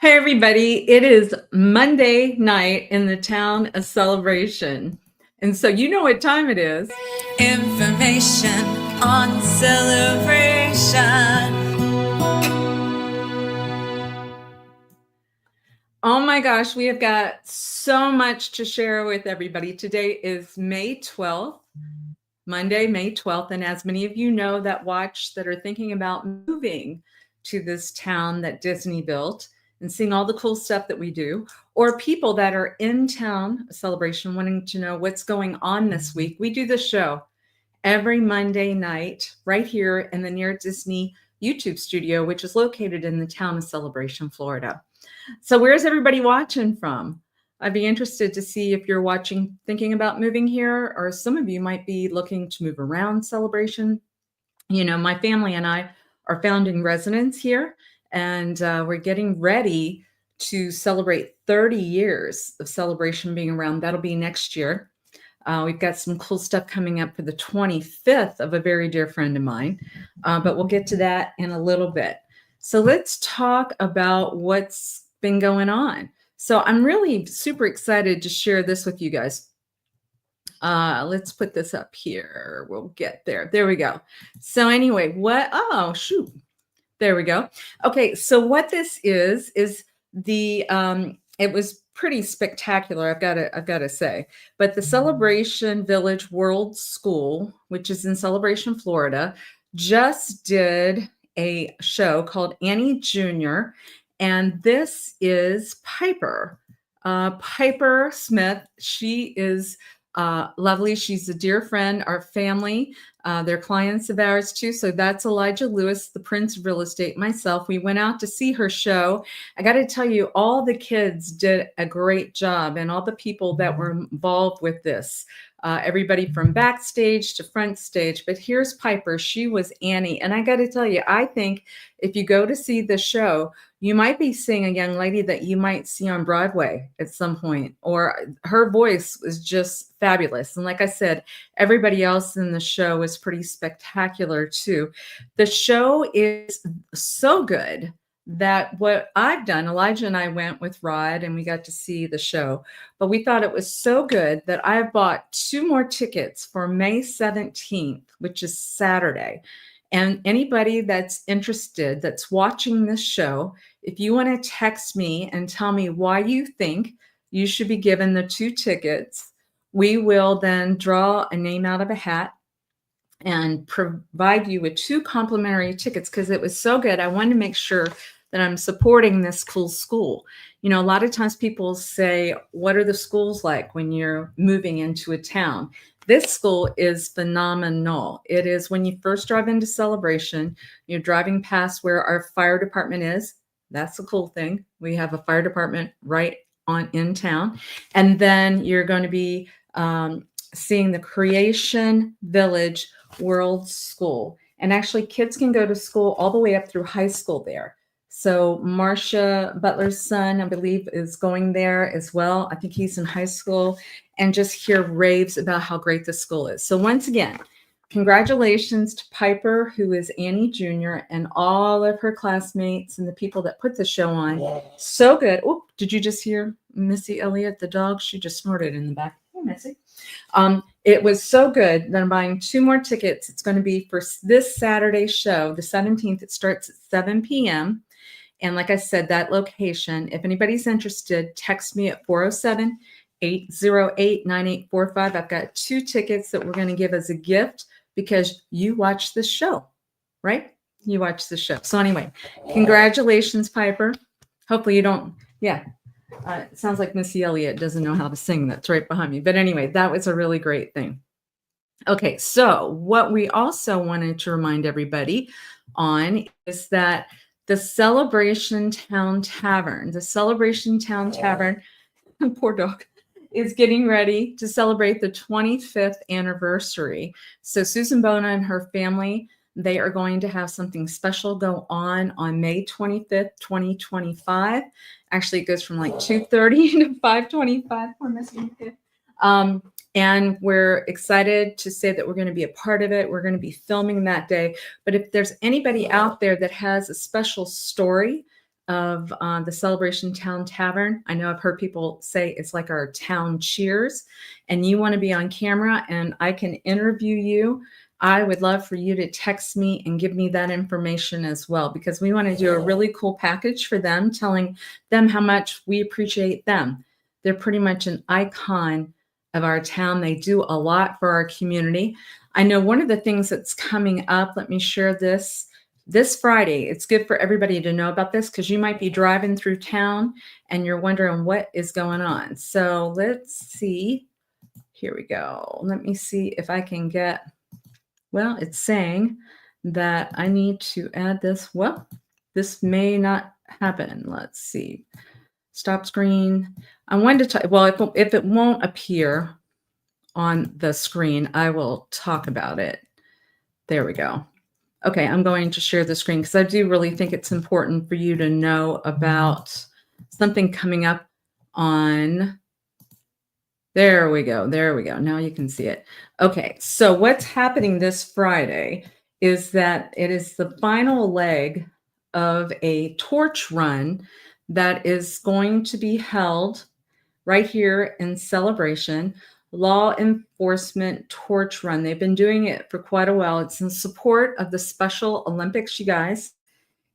Hey, everybody. It is Monday night in the town of Celebration. And so you know what time it is. Information on celebration. Oh my gosh, we have got so much to share with everybody. Today is May 12th, Monday, May 12th. And as many of you know that are thinking about moving to this town that Disney built and seeing all the cool stuff that we do, or people that are in town Celebration wanting to know what's going on this week, we do the show every Monday night right here in the Near Disney YouTube studio, which is located in the town of Celebration, Florida. So where's everybody watching from? I'd be interested to see if you're watching, thinking about moving here, or some of you might be looking to move around Celebration. You know, my family and I are founding residents here, and we're getting ready to celebrate 30 years of Celebration being around. That'll be next year. We've got some cool stuff coming up for the 25th of a very dear friend of mine, but we'll get to that in a little bit. So let's talk about what's been going on. So I'm really super excited to share this with you guys. Let's put this up here. We'll get there. There we go. So anyway, oh, shoot. There we go. Okay, so what this is the, it was pretty spectacular, I've got to say. But the Celebration Village World School, which is in Celebration, Florida, just did a show called Annie Jr., and this is Piper. Piper Smith. She is lovely. She's a dear friend, our family. They're clients of ours too. So that's Elijah Lewis, the Prince of Real Estate, myself. We went out to see her show. I got to tell you, all the kids did a great job, and all the people that were involved with this. Everybody from backstage to front stage. But here's Piper. She was Annie. And I got to tell you, I think if you go to see the show, you might be seeing a young lady that you might see on Broadway at some point, or her voice was just fabulous. And like I said, everybody else in the show was pretty spectacular too. The show is so good that what I've done, Elijah and I went with Rod and we got to see the show, but we thought it was so good that I bought 2 more tickets for May 17th, which is Saturday. And anybody that's interested, that's watching this show, if you want to text me and tell me why you think you should be given the 2 tickets, we will then draw a name out of a hat and provide you with 2 complimentary tickets, because it was so good. I wanted to make sure that I'm supporting this cool school. You know, a lot of times people say, what are the schools like when you're moving into a town? This school is phenomenal. It is when you first drive into Celebration, you're driving past where our fire department is. That's the cool thing. We have a fire department right on in town. And then you're going to be seeing the Creation Village World School. And actually, kids can go to school all the way up through high school there. So Marcia Butler's son, I believe, is going there as well. I think he's in high school, and just hear raves about how great the school is. So once again, congratulations to Piper, who is Annie Jr., and all of her classmates and the people that put the show on. So good. Oh, did you just hear Missy Elliott, the dog? She just snorted in the back. Hey, Missy. It was so good that I'm buying 2 more tickets. It's going to be for this Saturday show, the 17th. It starts at 7 p.m. And like I said, that location, if anybody's interested, text me at 407-808-9845. I've got 2 tickets that we're going to give as a gift because you watch the show, right? You watch the show. So anyway, congratulations, Piper. Hopefully you don't, yeah. It sounds like Missy Elliott doesn't know how to sing. That's right behind me. But anyway, that was a really great thing. Okay, so what we also wanted to remind everybody on is that the Celebration Town Tavern, poor dog, is getting ready to celebrate the 25th anniversary. So Susan Bona and her family, they are going to have something special go on May 25th, 2025. Actually, it goes from like 2:30 to 5:25. We're missing it. And we're excited to say that we're going to be a part of it. We're going to be filming that day. But if there's anybody out there that has a special story of the Celebration Town Tavern. I know I've heard people say it's like our town cheers, and you want to be on camera and I can interview you, I would love for you to text me and give me that information as well, because we want to do a really cool package for them, telling them how much we appreciate them. They're pretty much an icon of our town. They do a lot for our community. I know one of the things that's coming up, let me share this Friday. It's good for everybody to know about this because you might be driving through town and you're wondering what is going on. So let's see. Here we go. Let me see if I can get, well, it's saying that I need to add this. Well, this may not happen. Let's see. Stop screen. I wanted to, well, if it won't appear on the screen, I will talk about it. There we go. Okay, I'm going to share the screen because I do really think it's important for you to know about something coming up on, there we go, there we go. Now you can see it. Okay, so what's happening this Friday is that it is the final leg of a torch run that is going to be held right here in Celebration. Law Enforcement Torch Run. They've been doing it for quite a while. It's in support of the Special Olympics, you guys.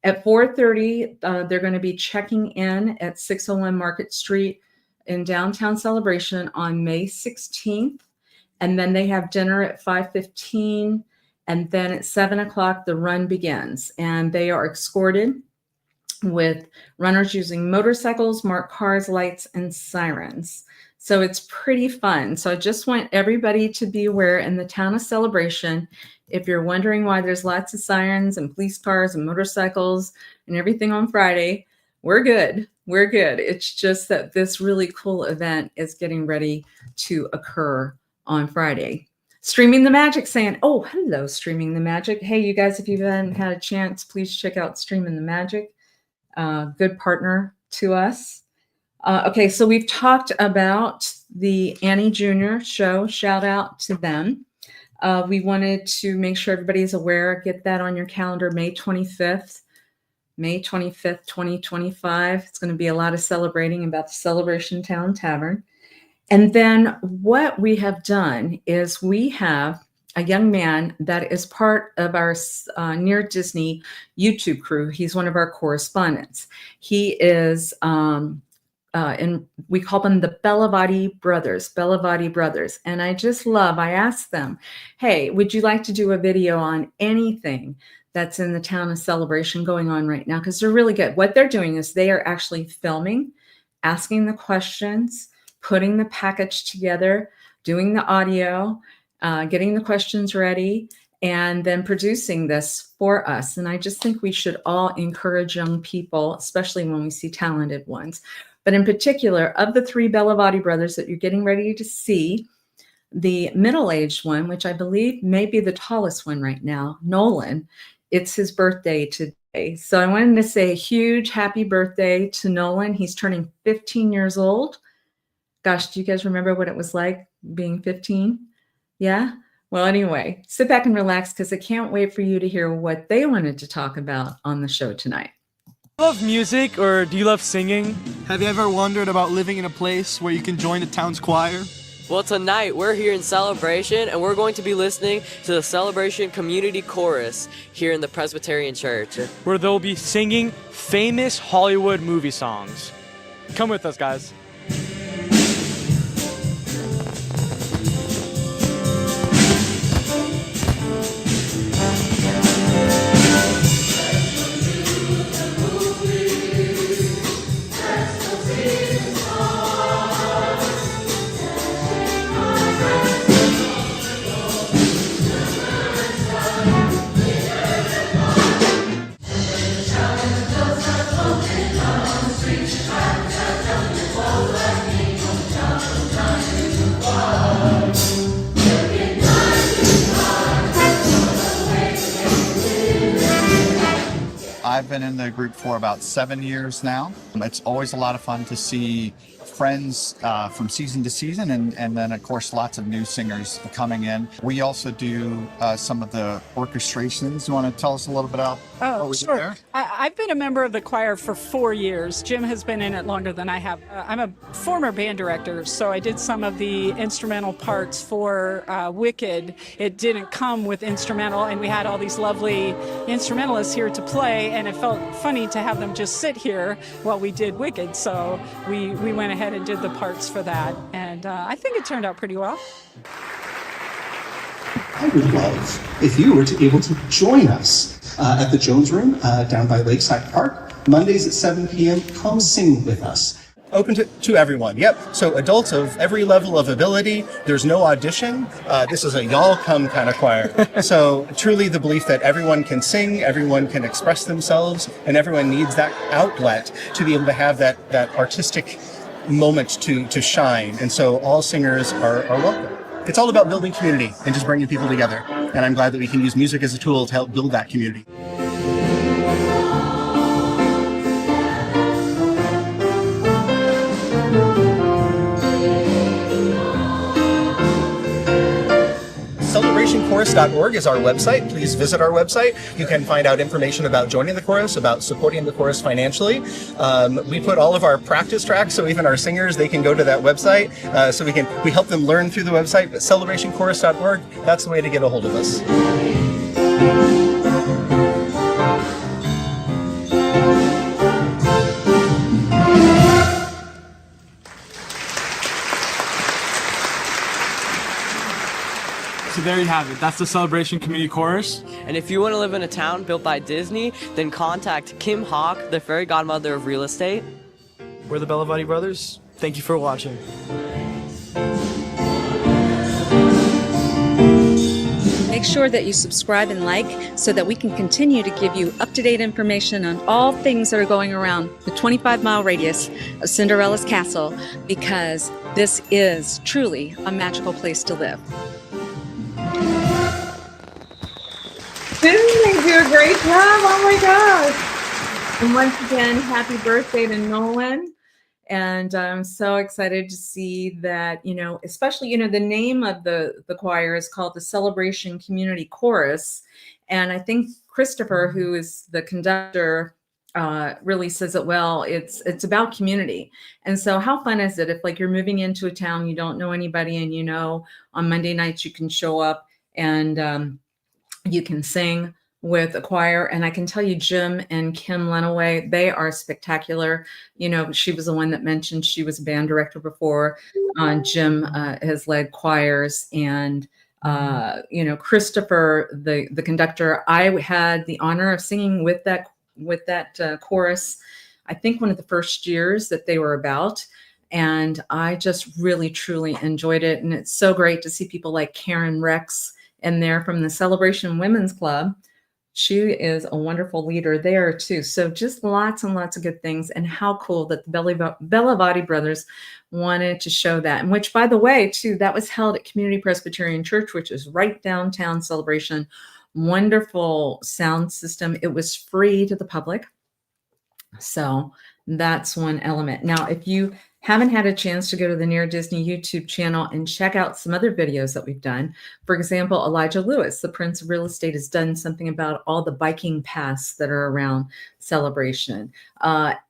At 4:30, they're going to be checking in at 601 Market Street in downtown Celebration on May 16th. And then they have dinner at 5:15. And then at 7 o'clock, the run begins. And they are escorted with runners using motorcycles, marked cars, lights, and sirens. So it's pretty fun. So I just want everybody to be aware in the town of Celebration, if you're wondering why there's lots of sirens and police cars and motorcycles and everything on Friday, we're good. We're good. It's just that this really cool event is getting ready to occur on Friday. Streaming the Magic saying, oh, hello, Streaming the Magic. Hey, you guys, if you haven't had a chance, please check out Streaming the Magic. Good partner to us. Okay, so we've talked about the Annie Jr. show. Shout out to them. We wanted to make sure everybody is aware. Get that on your calendar, May 25th. May 25th, 2025. It's going to be a lot of celebrating about the Celebration Town Tavern. And then what we have done is we have a young man that is part of our Near Disney YouTube crew. He's one of our correspondents. He is... and we call them the Bellavati brothers. And I just love, I asked them, hey, would you like to do a video on anything that's in the town of Celebration going on right now? Because they're really good. What they're doing is they are actually filming, asking the questions, putting the package together, doing the audio, getting the questions ready, and then producing this for us. And I just think we should all encourage young people, especially when we see talented ones. But in particular, of the three Bellavati brothers that you're getting ready to see, the middle-aged one, which I believe may be the tallest one right now, Nolan, it's his birthday today. So I wanted to say a huge happy birthday to Nolan. He's turning 15 years old. Gosh, do you guys remember what it was like being 15? Yeah? Well, anyway, sit back and relax because I can't wait for you to hear what they wanted to talk about on the show tonight. Do you love music or do you love singing? Have you ever wondered about living in a place where you can join the town's choir? Well, tonight we're here in Celebration and we're going to be listening to the Celebration Community Chorus here in the Presbyterian Church, Where they'll be singing famous Hollywood movie songs. Come with us, guys. I've been in the group for about 7 years now. It's always a lot of fun to see friends from season to season, and then of course lots of new singers coming in. We also do some of the orchestrations. You want to tell us a little bit about what we do there? I've been a member of the choir for 4 years. Jim has been in it longer than I have. I'm a former band director, so I did some of the instrumental parts for Wicked. It didn't come with instrumental, and we had all these lovely instrumentalists here to play, and it felt funny to have them just sit here while we did Wicked, so we went ahead and did the parts for that, and I think it turned out pretty well. I would love if you were to able to join us at the Jones Room down by Lakeside Park, Mondays at 7 p.m. Come sing with us. Open to everyone. Yep. So adults of every level of ability. There's no audition. This is a y'all come kind of choir. So truly the belief that everyone can sing, everyone can express themselves, and everyone needs that outlet to be able to have that artistic moment to shine. And so all singers are welcome. It's all about building community and just bringing people together. And I'm glad that we can use music as a tool to help build that community. CelebrationChorus.org is our website. Please visit our website. You can find out information about joining the chorus, about supporting the chorus financially. We put all of our practice tracks, so even our singers, they can go to that website. So we help them learn through the website. But CelebrationChorus.org, that's the way to get a hold of us. So there you have it. That's the Celebration Community Chorus. And if you want to live in a town built by Disney, then contact Kim Hawk, the fairy godmother of real estate. We're the Bellavati Brothers. Thank you for watching. Make sure that you subscribe and like so that we can continue to give you up-to-date information on all things that are going around the 25-mile radius of Cinderella's castle, because this is truly a magical place to live. Didn't they do a great job? Oh my gosh. And once again, happy birthday to Nolan. And I'm so excited to see that, especially, the name of the choir is called the Celebration Community Chorus. And I think Christopher, who is the conductor, really says it well. It's about community. And so how fun is it if you're moving into a town, you don't know anybody, and on Monday nights you can show up and you can sing with a choir. And I can tell you, Jim and Kim Lenaway, they are spectacular. She was the one that mentioned she was a band director before. Jim has led choirs, and Christopher, the conductor, I had the honor of singing with that chorus, I think one of the first years that they were about. And I just really, truly enjoyed it. And it's so great to see people like Karen Rex in there from the Celebration Women's Club. She is a wonderful leader there too. So just lots and lots of good things. And how cool that the Bellavati brothers wanted to show that. And which, by the way, too, that was held at Community Presbyterian Church, which is right downtown Celebration. Wonderful sound system. It was free to the public. So that's one element. Now, if you haven't had a chance to go to the Near Disney YouTube channel and check out some other videos that we've done. For example, Elijah Lewis, the Prince of Real Estate, has done something about all the biking paths that are around Celebration.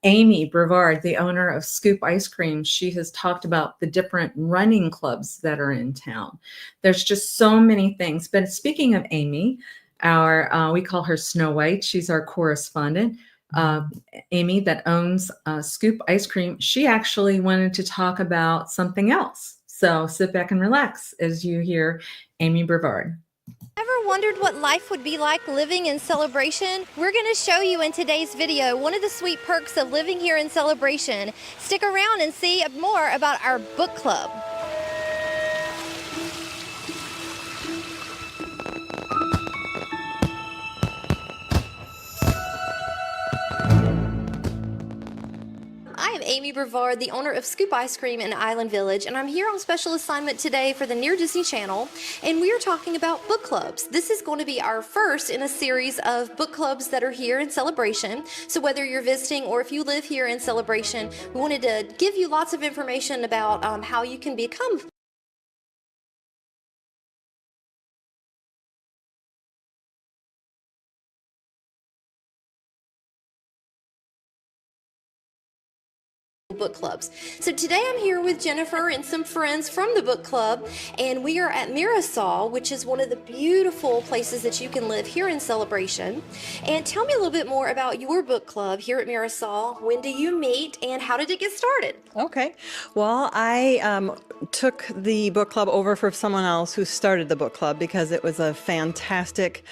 Amy Brevard, the owner of Scoop Ice Cream, she has talked about the different running clubs that are in town. There's just so many things. But speaking of Amy, we call her Snow White. She's our correspondent. Amy, that owns Scoop Ice Cream, she actually wanted to talk about something else. So sit back and relax as you hear Amy Brevard. Ever wondered what life would be like living in Celebration? We're going to show you in today's video one of the sweet perks of living here in Celebration. Stick around and see more about our book club. Amy Brevard, the owner of Scoop Ice Cream in Island Village, and I'm here on special assignment today for the Near Disney Channel, and we are talking about book clubs. This is going to be our first in a series of book clubs that are here in Celebration. So whether you're visiting or if you live here in Celebration, we wanted to give you lots of information about how you can become book clubs. So today I'm here with Jennifer and some friends from the book club, and we are at Mirasol, which is one of the beautiful places that you can live here in Celebration. And tell me a little bit more about your book club here at Mirasol. When do you meet and how did it get started? Okay. Well, I took the book club over for someone else who started the book club because it was a fantastic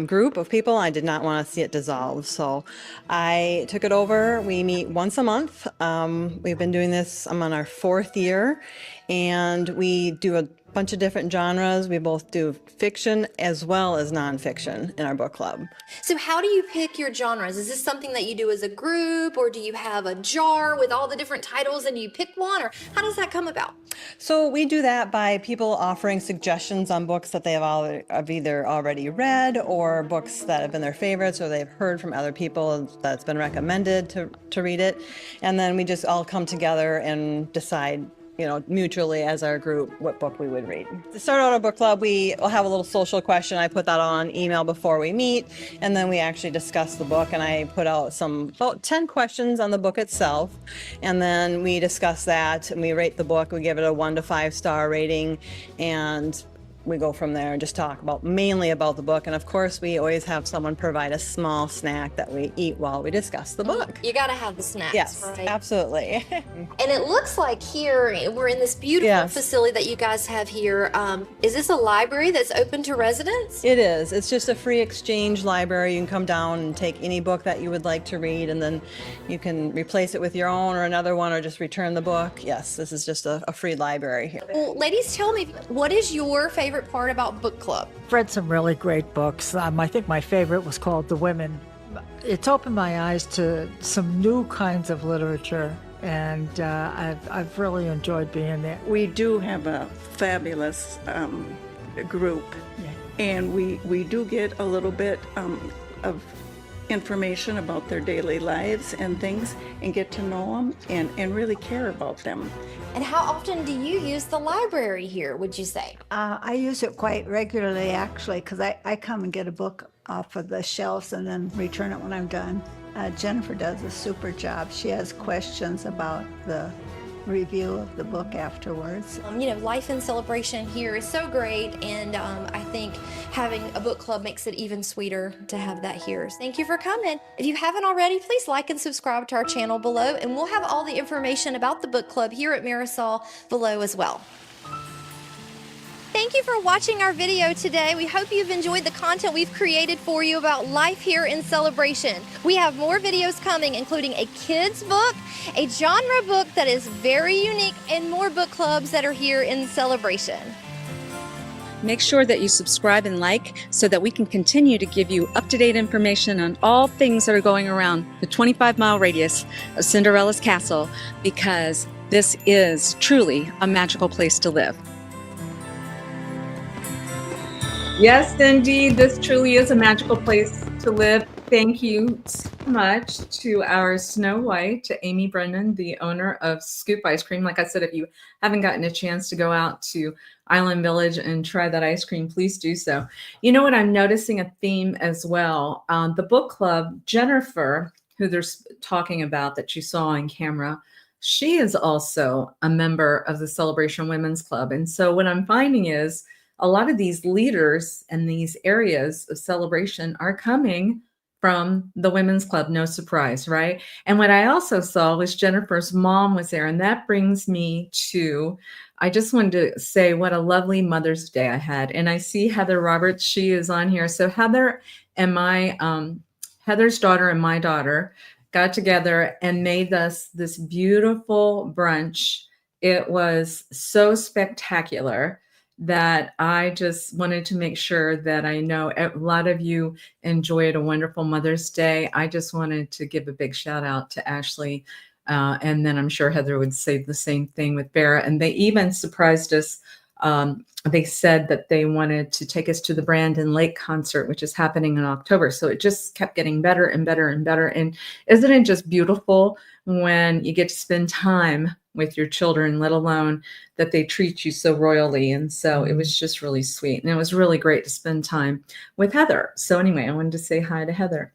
group of people. I did not want to see it dissolve. So I took it over. We meet once a month. We've been doing this, I'm on our 4th year, and we do a bunch of different genres. We both do fiction as well as nonfiction in our book club. So how do you pick your genres? Is this something that you do as a group, or do you have a jar with all the different titles and you pick one, or how does that come about? So we do that by people offering suggestions on books that they have either already read or books that have been their favorites or they've heard from other people that's been recommended to read it. And then we just all come together and decide, mutually as our group, what book we would read. To start out our book club, we will have a little social question. I put that on email before we meet, and then we actually discuss the book, and I put out about 10 questions on the book itself, and then we discuss that, and we rate the book. We give it a 1 to 5 star rating, and we go from there and just talk mainly about the book. And of course, we always have someone provide a small snack that we eat while we discuss the book. You gotta have the snacks, yes, right? Absolutely. And it looks like here, we're in this beautiful facility that you guys have here. Is this a library that's open to residents? It is. It's just a free exchange library. You can come down and take any book that you would like to read, and then you can replace it with your own or another one, or just return the book. Yes, this is just a free library here. Well, ladies, tell me, what is your favorite part about book club? I've read some really great books. I think my favorite was called The Women. It's opened my eyes to some new kinds of literature, and I've really enjoyed being there. We do have a fabulous group, and we do get a little bit of information about their daily lives and things, and get to know them and really care about them. And how often do you use the library here, would you say? I use it quite regularly, actually, because I come and get a book off of the shelves and then return it when I'm done. Jennifer does a super job. She has questions about the review of the book afterwards. Life in Celebration here is so great, and I think having a book club makes it even sweeter to have that here. Thank you for coming. If you haven't already, please like and subscribe to our channel below, and we'll have all the information about the book club here at Mirasol below as well. Thank you for watching our video today. We hope you've enjoyed the content we've created for you about life here in Celebration. We have more videos coming, including a kids book, a genre book that is very unique, and more book clubs that are here in Celebration. Make sure that you subscribe and like so that we can continue to give you up-to-date information on all things that are going around the 25-mile radius of Cinderella's castle, because this is truly a magical place to live. Yes, indeed. This truly is a magical place to live. Thank you so much to our Snow White, to Amy Brennan, the owner of Scoop Ice Cream. Like I said, if you haven't gotten a chance to go out to Island Village and try that ice cream, please do so. You know what? I'm noticing a theme as well. The book club, Jennifer, who they're talking about that you saw on camera, she is also a member of the Celebration Women's Club. And so what I'm finding is a lot of these leaders in these areas of celebration are coming from the Women's Club. No surprise, right? And what I also saw was Jennifer's mom was there. And that brings me to, I just wanted to say what a lovely Mother's Day I had. And I see Heather Roberts, she is on here. So Heather and Heather's daughter and my daughter got together and made us this beautiful brunch. It was so spectacular that I just wanted to make sure that I know a lot of you enjoyed a wonderful Mother's Day. I just wanted to give a big shout out to Ashley And then I'm sure Heather would say the same thing with Vera. And they even surprised us. They said that they wanted to take us to the Brandon Lake concert, which is happening in October. So it just kept getting better and better and better. And isn't it just beautiful when you get to spend time with your children, let alone that they treat you so royally? And so it was just really sweet. And it was really great to spend time with Heather. So anyway, I wanted to say hi to Heather.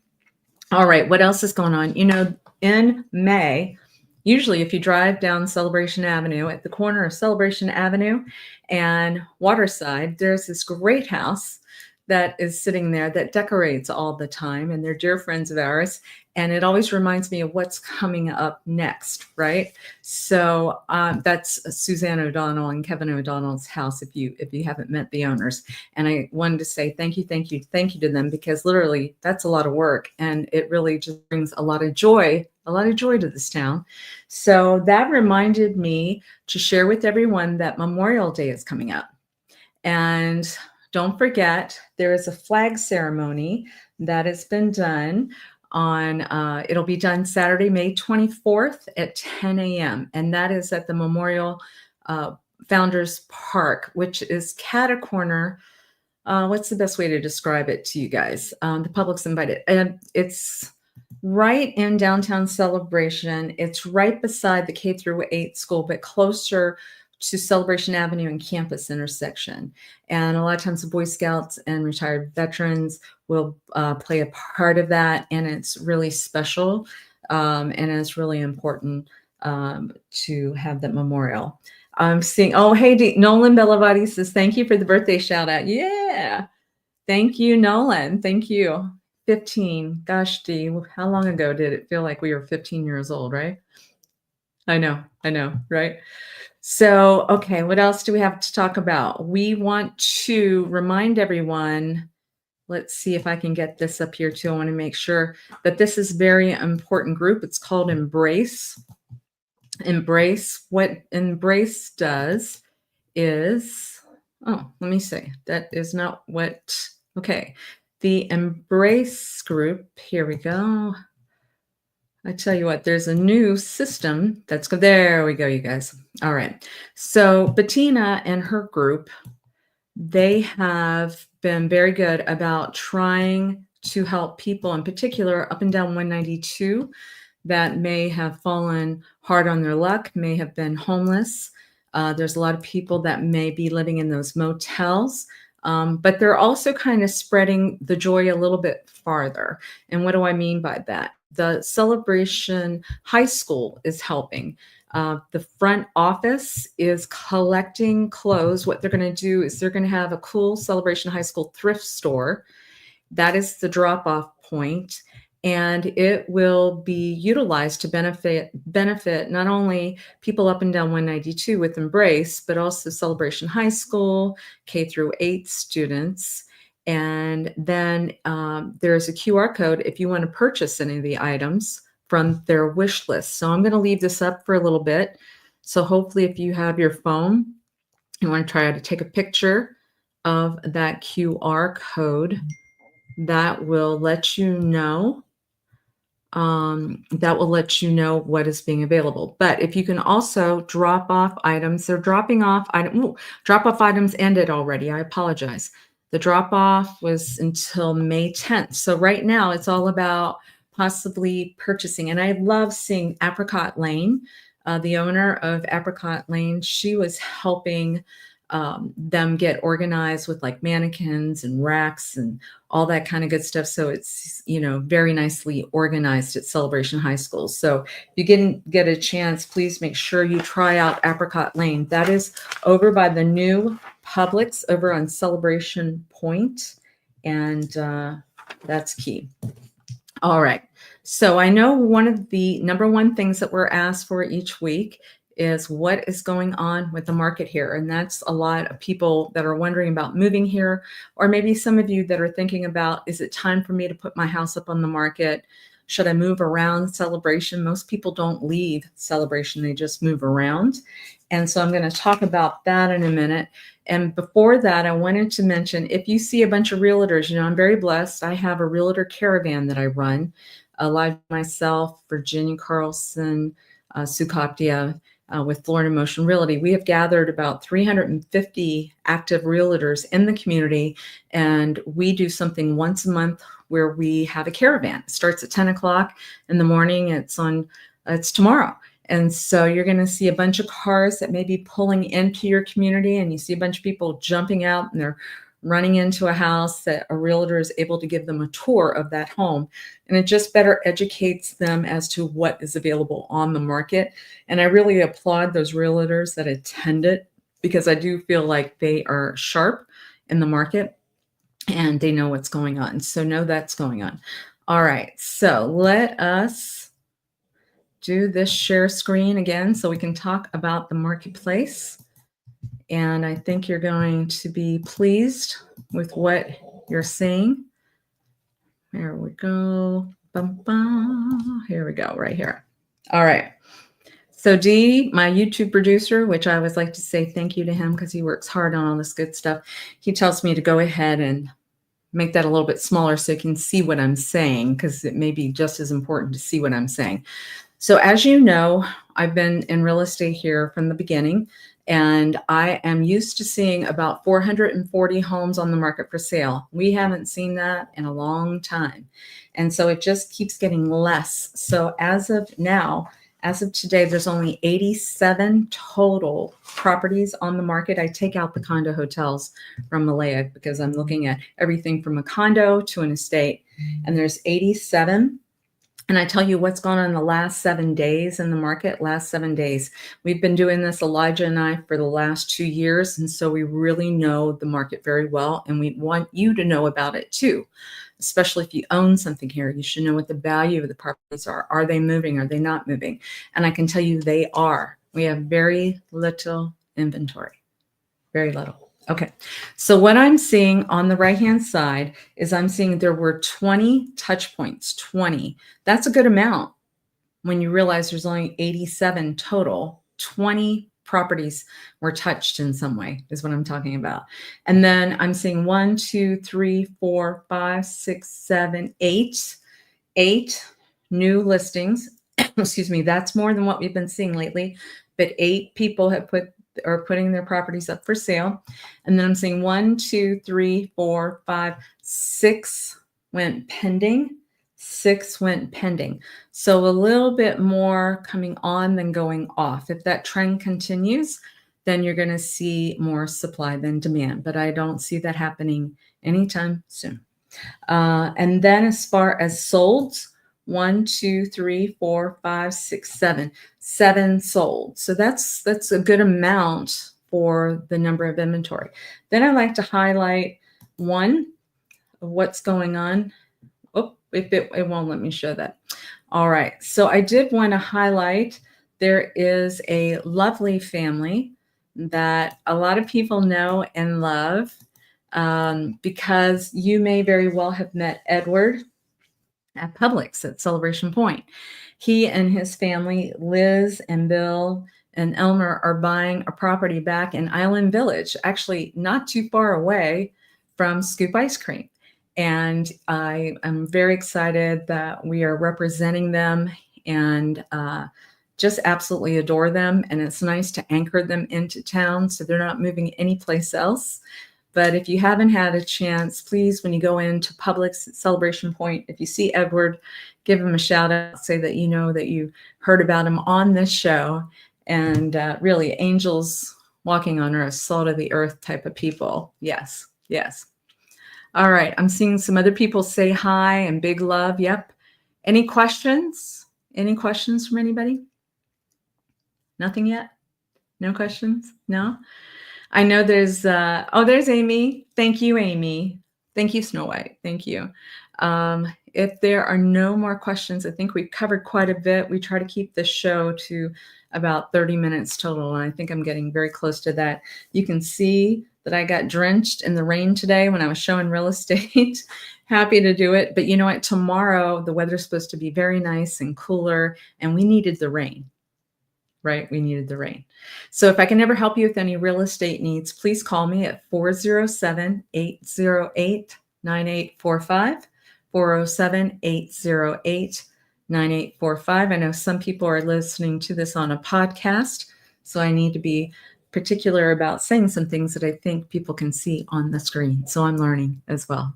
All right, what else is going on? You know, in May, usually if you drive down Celebration Avenue, at the corner of Celebration Avenue and Waterside, there's this great house that is sitting there that decorates all the time, and they're dear friends of ours. And it always reminds me of what's coming up next, right? So that's Suzanne O'Donnell and Kevin O'Donnell's house, if you haven't met the owners. And I wanted to say thank you to them, because literally that's a lot of work, and it really just brings a lot of joy to this town. So that reminded me to share with everyone that Memorial Day is coming up. And don't forget, there is a flag ceremony that has been done on, it'll be done Saturday, May 24th at 10 a.m. And that is at the Memorial Founders Park, which is cat-a-corner. What's the best way to describe it to you guys? The public's invited. And it's right in downtown Celebration. It's right beside the K-8 school, but closer to Celebration Avenue and Campus intersection. And a lot of times the Boy Scouts and retired veterans will play a part of that. And it's really special. And it's really important to have that memorial. I'm seeing, oh, hey, Nolan Bellavati says, thank you for the birthday shout out. Yeah. Thank you, Nolan. Thank you. 15. Gosh, Dee, how long ago did it feel like we were 15 years old, right? I know, right? So, okay, what else do we have to talk about? We want to remind everyone, let's see if I can get this up here too. I want to make sure that this is a very important group. It's called Embrace. Embrace, what Embrace does is, oh, let me see. That is not what, okay. The Embrace group, here we go. I tell you what, there's a new system that's, there we go, you guys. All right. So Bettina and her group, they have been very good about trying to help people, in particular up and down 192, that may have fallen hard on their luck, may have been homeless. There's a lot of people that may be living in those motels, but they're also kind of spreading the joy a little bit farther. And what do I mean by that? The Celebration High School is helping. The front office is collecting clothes. What they're going to do is they're going to have a cool Celebration High School thrift store. That is the drop-off point. And it will be utilized to benefit not only people up and down 192 with Embrace, but also Celebration High School, K-8 students. And then there's a QR code if you want to purchase any of the items from their wish list. So I'm going to leave this up for a little bit. So hopefully if you have your phone, you want to try to take a picture of that QR code, that will let you know. That will let you know what is being available. But if you can also drop off items, they're dropping off drop-off items ended already. I apologize. The drop-off was until May 10th. So right now it's all about possibly purchasing. And I love seeing Apricot Lane, the owner of Apricot Lane. She was helping them get organized with like mannequins and racks and all that kind of good stuff. So it's, you know, very nicely organized at Celebration High School. So if you get a chance, please make sure you try out Apricot Lane. That is over by the new Publix over on Celebration Point. And that's key. All right. So I know one of the number one things that we're asked for each week is what is going on with the market here. And that's a lot of people that are wondering about moving here, or maybe some of you that are thinking about, is it time for me to put my house up on the market? Should I move around Celebration? Most people don't leave Celebration, they just move around. And so I'm going to talk about that in a minute. And before that, I wanted to mention, if you see a bunch of realtors, you know, I'm very blessed. I have a realtor caravan that I run, like myself, Virginia Carlson, Sukoptia, with Florida Motion Realty. We have gathered about 350 active realtors in the community, and we do something once a month where we have a caravan. It starts at 10 o'clock in the morning. It's tomorrow. And so you're going to see a bunch of cars that may be pulling into your community, and you see a bunch of people jumping out and they're running into a house that a realtor is able to give them a tour of that home. And it just better educates them as to what is available on the market. And I really applaud those realtors that attend it, because I do feel like they are sharp in the market and they know what's going on. So know that's going on. All right, so let us do this share screen again so we can talk about the marketplace. And I think you're going to be pleased with what you're seeing. There we go. Bum, bum. Here we go, right here. All right. So Dee, my YouTube producer, which I always like to say thank you to him because he works hard on all this good stuff. He tells me to go ahead and make that a little bit smaller so you can see what I'm saying, because it may be just as important to see what I'm saying. So as you know, I've been in real estate here from the beginning, and I am used to seeing about 440 homes on the market for sale. We haven't seen that in a long time. And so it just keeps getting less. So as of now, as of today, there's only 87 total properties on the market. I take out the condo hotels from Malaya because I'm looking at everything from a condo to an estate, and there's 87. And I tell you what's gone on the last 7 days in the market, last 7 days. We've been doing this, Elijah and I, for the last 2 years. And so we really know the market very well. And we want you to know about it too, especially if you own something here. You should know what the value of the properties are. Are they moving? Are they not moving? And I can tell you they are. We have very little inventory, very little. Okay, so what I'm seeing on the right-hand side is I'm seeing there were 20 touch points, 20. That's a good amount when you realize there's only 87 total. 20 properties were touched in some way is what I'm talking about. And then I'm seeing 1, 2, 3, 4, 5, 6, 7, 8, 8 new listings. Excuse me, that's more than what we've been seeing lately, but 8 people have are putting their properties up for sale. And then I'm seeing 1, 2, 3, 4, 5, 6 went pending. 6 went pending. So a little bit more coming on than going off. If that trend continues, then you're going to see more supply than demand. But I don't see that happening anytime soon. And then as far as solds, 1, 2, 3, 4, 5, 6, 7. 7 sold. So that's a good amount for the number of inventory. Then I like to highlight one of what's going on. Oh, it won't let me show that. All right. So I did want to highlight there is a lovely family that a lot of people know and love, because you may very well have met Edward at Publix at Celebration Point. He and his family, Liz and Bill and Elmer, are buying a property back in Island Village, actually not too far away from Scoop Ice Cream. And I am very excited that we are representing them, and just absolutely adore them. And it's nice to anchor them into town so they're not moving anyplace else. But if you haven't had a chance, please, when you go into Publix at Celebration Point, if you see Edward, give him a shout out, say that you know that you heard about him on this show. And really, angels walking on earth, salt of the earth type of people. Yes, yes. All right, I'm seeing some other people say hi and big love. Yep. Any questions? Any questions from anybody? Nothing yet? No questions? No? I know there's, there's Amy. Thank you, Amy. Thank you, Snow White. Thank you. If there are no more questions, I think we've covered quite a bit. We try to keep the show to about 30 minutes total, and I think I'm getting very close to that. You can see that I got drenched in the rain today when I was showing real estate. Happy to do it. But you know what? Tomorrow, the weather's supposed to be very nice and cooler, and we needed the rain. Right? We needed the rain. So if I can ever help you with any real estate needs, please call me at 407-808-9845, 407-808-9845. 9845. I know some people are listening to this on a podcast, so I need to be particular about saying some things that I think people can see on the screen. So I'm learning as well.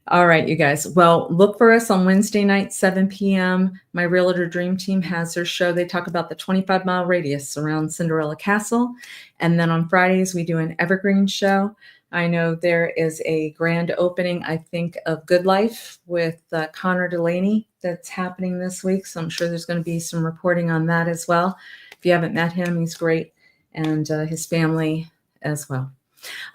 All right, you guys. Well, look for us on Wednesday night, 7 p.m. My Realtor Dream Team has their show. They talk about the 25-mile radius around Cinderella Castle. And then on Fridays, we do an evergreen show. I know there is a grand opening, I think, of Good Life with Connor Delaney that's happening this week. So I'm sure there's going to be some reporting on that as well. If you haven't met him, he's great. And his family as well.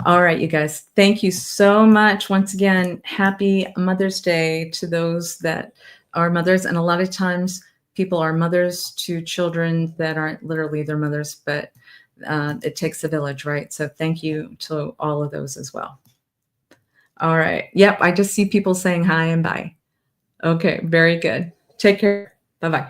All right, you guys, thank you so much. Once again, happy Mother's Day to those that are mothers. And a lot of times people are mothers to children that aren't literally their mothers, but it takes a village, right? So thank you to all of those as well. All right. Yep, I just see people saying hi and bye. Okay, very good. Take care. Bye-bye.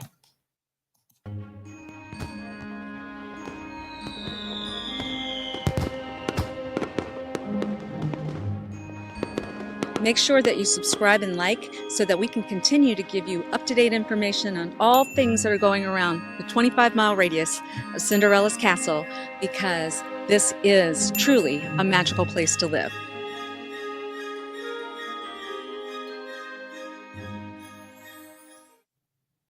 Make sure that you subscribe and like so that we can continue to give you up-to-date information on all things that are going around the 25-mile radius of Cinderella's castle, because this is truly a magical place to live.